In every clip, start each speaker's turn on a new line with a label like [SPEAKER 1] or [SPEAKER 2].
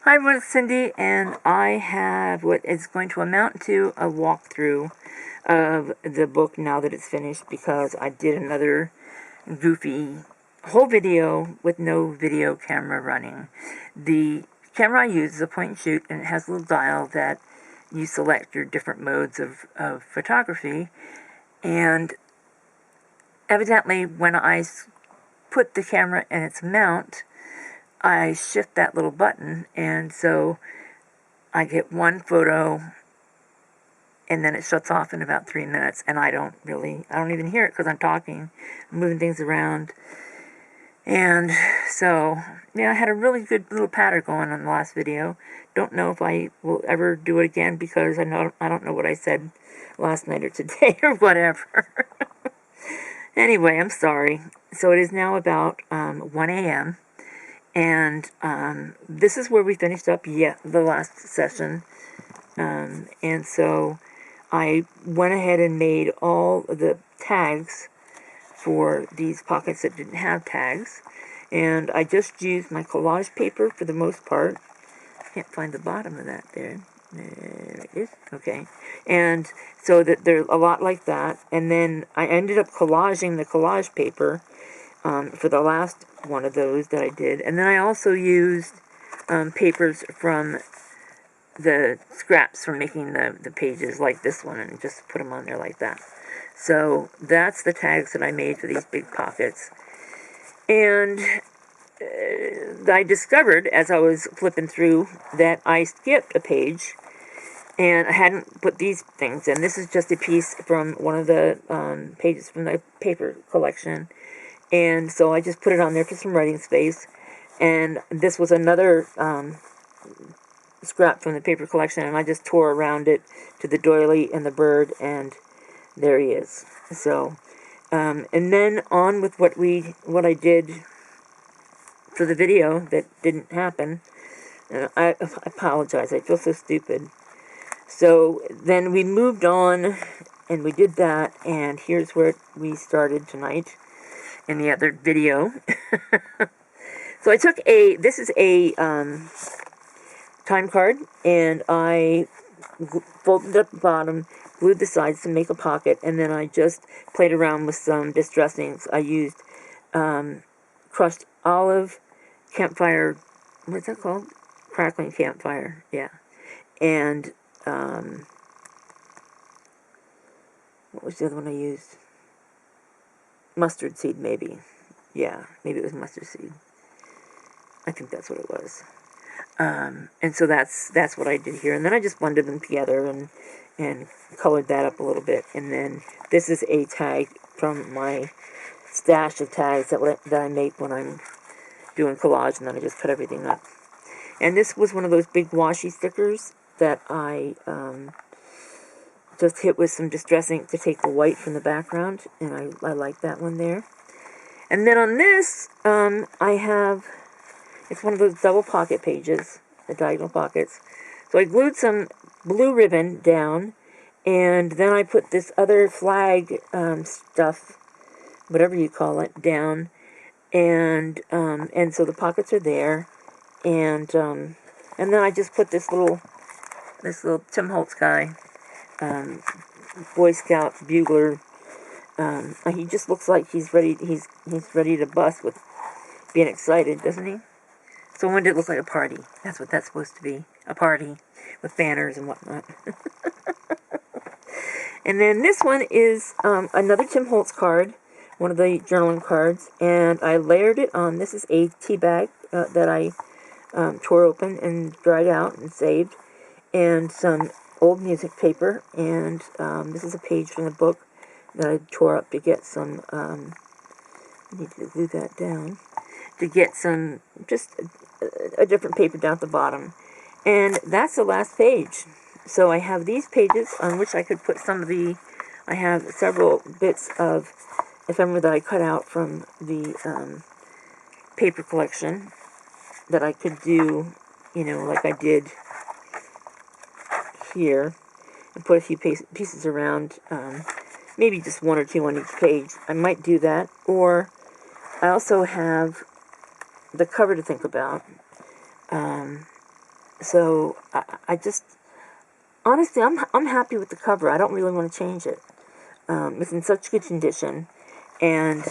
[SPEAKER 1] Hi everyone, it's Cindy, and I have what is going to amount to a walkthrough of the book now that it's finished, because I did another goofy whole video with no video camera running. The camera I use is a point and shoot, and it has a little dial that you select your different modes of photography, and evidently when I put the camera in its mount, I shift that little button, and so I get one photo, and then it shuts off in about 3 minutes, and I don't even hear it because I'm talking, moving things around. And so, yeah, I had a really good little pattern going on the last video. Don't know if I will ever do it again, because I don't know what I said last night or today or whatever. Anyway, I'm sorry. So it is now about 1 a.m., and this is where we finished up the last session. And so I went ahead and made all of the tags for these pockets that didn't have tags. And I just used my collage paper for the most part. I can't find the bottom of that there. There it is. Okay. And so that they're a lot like that. And then I ended up collaging the collage paper for the last one of those that I did. And then I also used papers from the scraps from making the pages, like this one, and just put them on there like that. So that's the tags that I made for these big pockets. And I discovered, as I was flipping through, that I skipped a page, and I hadn't put these things in. This is just a piece from one of the pages from the paper collection. And so I just put it on there for some writing space. And this was another scrap from the paper collection, and I just tore around it to the doily and the bird, and there he is. So, and then on with what I did for the video that didn't happen. And I apologize. I feel so stupid. So then we moved on, and we did that, and here's where we started tonight in the other video. So I took this is a time card, and I folded up the bottom, glued the sides to make a pocket, and then I just played around with some distress inks. I used crushed olive, campfire, what's that called? Crackling campfire, yeah. And what was the other one I used? Mustard seed, maybe. Yeah, maybe it was mustard seed. I think that's what it was. And so that's what I did here. And then I just blended them together and colored that up a little bit. And then this is a tag from my stash of tags that I make when I'm doing collage, and then I just cut everything up. And this was one of those big washi stickers that I just hit with some distress ink to take the white from the background, and I like that one there. And then on this, I have, it's one of those double pocket pages, the diagonal pockets. So I glued some blue ribbon down, and then I put this other flag stuff, whatever you call it, down, and so the pockets are there, and then I just put this little Tim Holtz guy, Boy Scout bugler. He just looks like he's ready to bust with being excited, doesn't he? So when did it look like a party? That's what that's supposed to be. A party with banners and whatnot. And then this one is another Tim Holtz card, one of the journaling cards, and I layered it on. This is a tea bag that I tore open and dried out and saved, and some old music paper, and this is a page from the book that I tore up to get some, I need to glue that down, to get some, just a different paper down at the bottom. And that's the last page. So I have these pages on which I could put some of I have several bits of ephemera that I cut out from the paper collection that I could do, like I did here, and put a few pieces around, maybe just one or two on each page. I might do that, or I also have the cover to think about. So I just, honestly, I'm happy with the cover. I don't really want to change it. It's in such good condition, and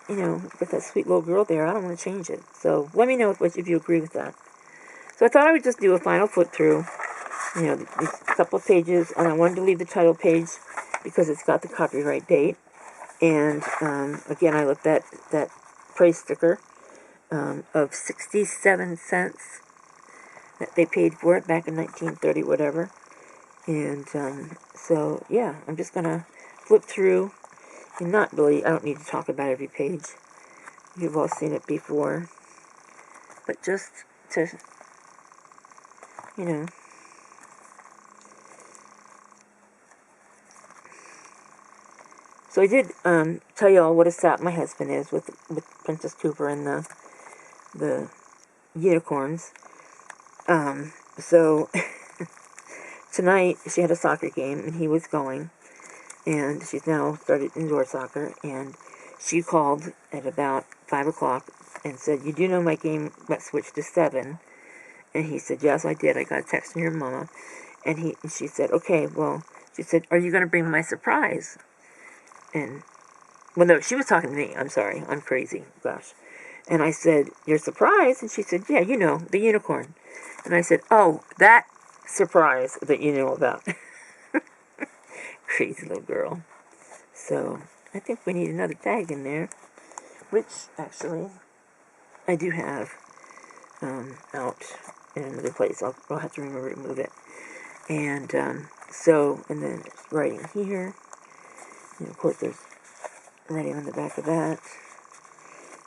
[SPEAKER 1] with that sweet little girl there, I don't want to change it. So let me know if you agree with that. So I thought I would just do a final flip through, these couple of pages, and I wanted to leave the title page because it's got the copyright date. And again, I left that price sticker of 67 cents that they paid for it back in 1930, whatever. And so, yeah, I'm just going to flip through. And not really, I don't need to talk about every page. You've all seen it before. But just to, you know. So I did tell y'all what a sap my husband is with Princess Cooper and the unicorns. So tonight she had a soccer game and he was going, and she's now started indoor soccer, and she called at about 5 o'clock and said, "You do know my game got switched to 7?" And he said, "Yes, I did. I got a text from your mama." And she said, "Okay, well," she said, "are you going to bring my surprise?" And, well, no, she was talking to me. I'm sorry. I'm crazy. Gosh. And I said, "Your surprise?" And she said, "Yeah, the unicorn." And I said, "Oh, that surprise that you know about." Crazy little girl. So, I think we need another tag in there, which, actually, I do have out in another place. I'll have to remember to move it. And, and then it's writing here. And, of course, there's writing on the back of that.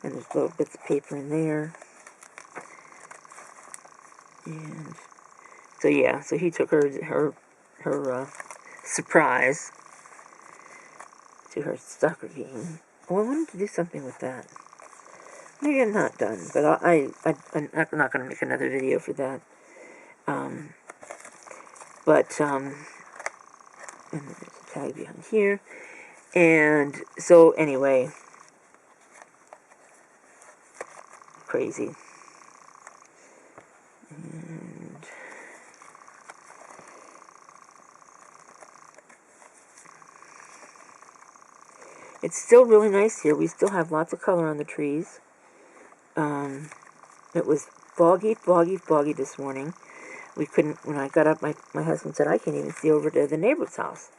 [SPEAKER 1] And there's little bits of paper in there. And so, yeah, so he took her surprise to her soccer game. Oh, I wanted to do something with that. Maybe I'm not done, but I'm not going to make another video for that. And there's a tag behind here. And so, anyway, crazy. And it's still really nice here. We still have lots of color on the trees. It was foggy this morning. We couldn't, when I got up, my husband said, "I can't even see over to the neighbor's house."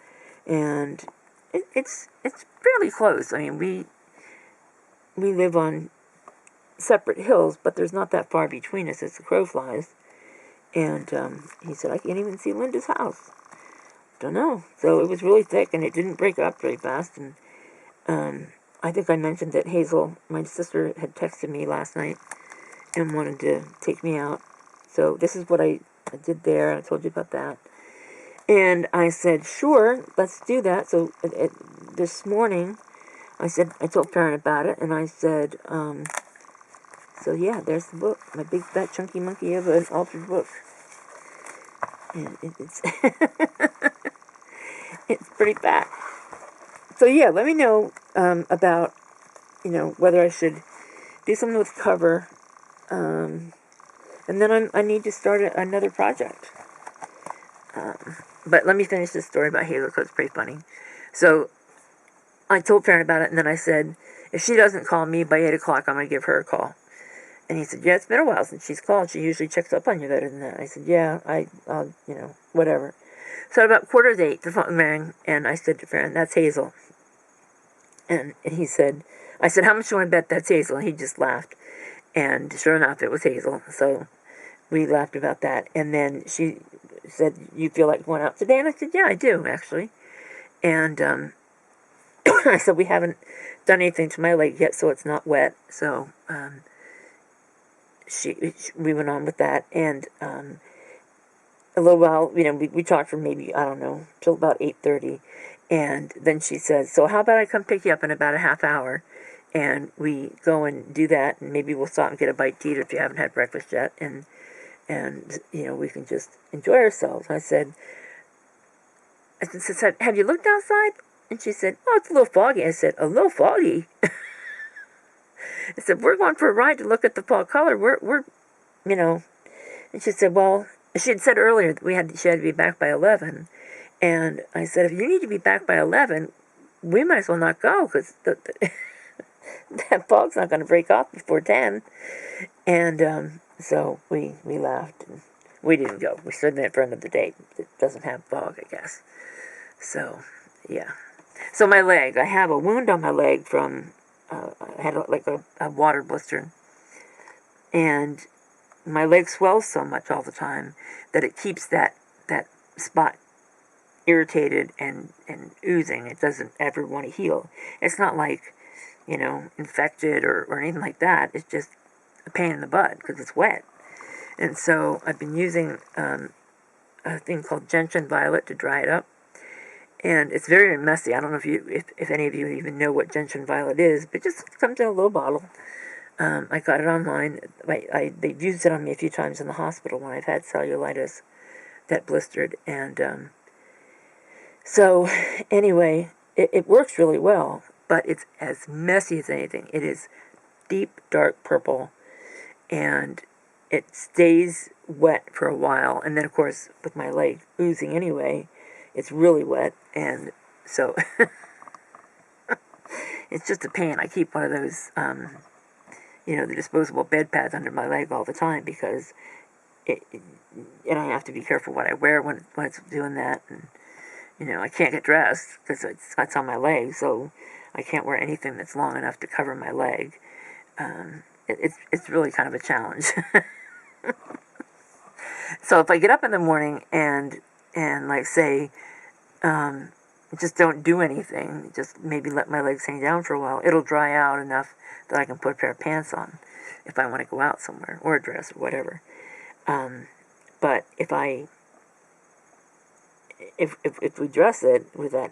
[SPEAKER 1] And it's fairly close. I mean, we live on separate hills, but there's not that far between us as the crow flies. And he said, "I can't even see Linda's house." Don't know. So it was really thick, and it didn't break up very fast. And I think I mentioned that Hazel, my sister, had texted me last night and wanted to take me out. So this is what I did there. I told you about that. And I said, "Sure, let's do that." So this morning, I told Farron about it, and I said, so yeah, there's the book. My big fat chunky monkey of an altered book. And it's it's pretty fat. So yeah, let me know about, whether I should do something with the cover. And then I need to start another project. But let me finish this story about Hazel, because it's pretty funny. So I told Farron about it, and then I said, if she doesn't call me by 8 o'clock, I'm going to give her a call. And he said, "Yeah, it's been a while since she's called. She usually checks up on you better than that." I said, "Yeah, I'll, whatever." So at about 7:45, the phone rang, and I said to Farron, "That's Hazel." And he said, I said, "How much do you want to bet that's Hazel?" And he just laughed. And sure enough, it was Hazel. So we laughed about that. And then she said, "You feel like going out today?" And I said, "Yeah, I do, actually." And I said, "We haven't done anything to my leg yet, so it's not wet." So we went on with that. And a little while, we talked for maybe, I don't know, till about 8:30. And then she says, "So how about I come pick you up in about a half hour?" And we go and do that, and maybe we'll stop and get a bite to eat if you haven't had breakfast yet, and we can just enjoy ourselves. I said, "Have you looked outside?" And she said, "Oh, it's a little foggy." I said, "A little foggy?" I said, "We're going for a ride to look at the fall color. We're And she said, well, she had said earlier that she had to be back by 11. And I said, if you need to be back by 11, we might as well not go, because that fog's not going to break off before 10. And so we left. And we didn't go. We stood in it for another date. It doesn't have fog, I guess. So, yeah. So my leg, I have a wound on my leg from, I had like a water blister. And my leg swells so much all the time that it keeps that spot irritated and oozing. It doesn't ever want to heal. It's not like, infected or anything like that. It's just a pain in the butt because it's wet. And so I've been using a thing called gentian violet to dry it up. And it's very messy. I don't know if any of you even know what gentian violet is, but it just comes in a little bottle. I got it online. They've used it on me a few times in the hospital when I've had cellulitis that blistered. And so anyway, it works really well, but it's as messy as anything. It is deep, dark purple, and it stays wet for a while. And then, of course, with my leg oozing anyway, it's really wet, and so it's just a pain. I keep one of those, the disposable bed pads under my leg all the time because and I have to be careful what I wear when it's doing that. And, I can't get dressed because it's on my leg, so I can't wear anything that's long enough to cover my leg. It's really kind of a challenge. So if I get up in the morning and like say, just don't do anything, just maybe let my legs hang down for a while, it'll dry out enough that I can put a pair of pants on if I want to go out somewhere, or a dress, or whatever. But if we dress it with that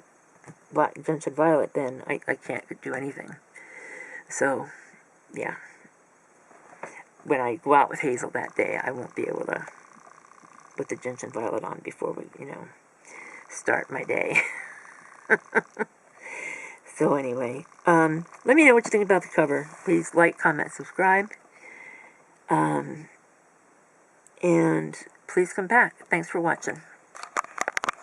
[SPEAKER 1] black gentian violet, then I can't do anything. So, yeah. When I go out with Hazel that day, I won't be able to put the gentian violet on before we, start my day. So anyway, let me know what you think about the cover. Please like, comment, subscribe. And please come back. Thanks for watching.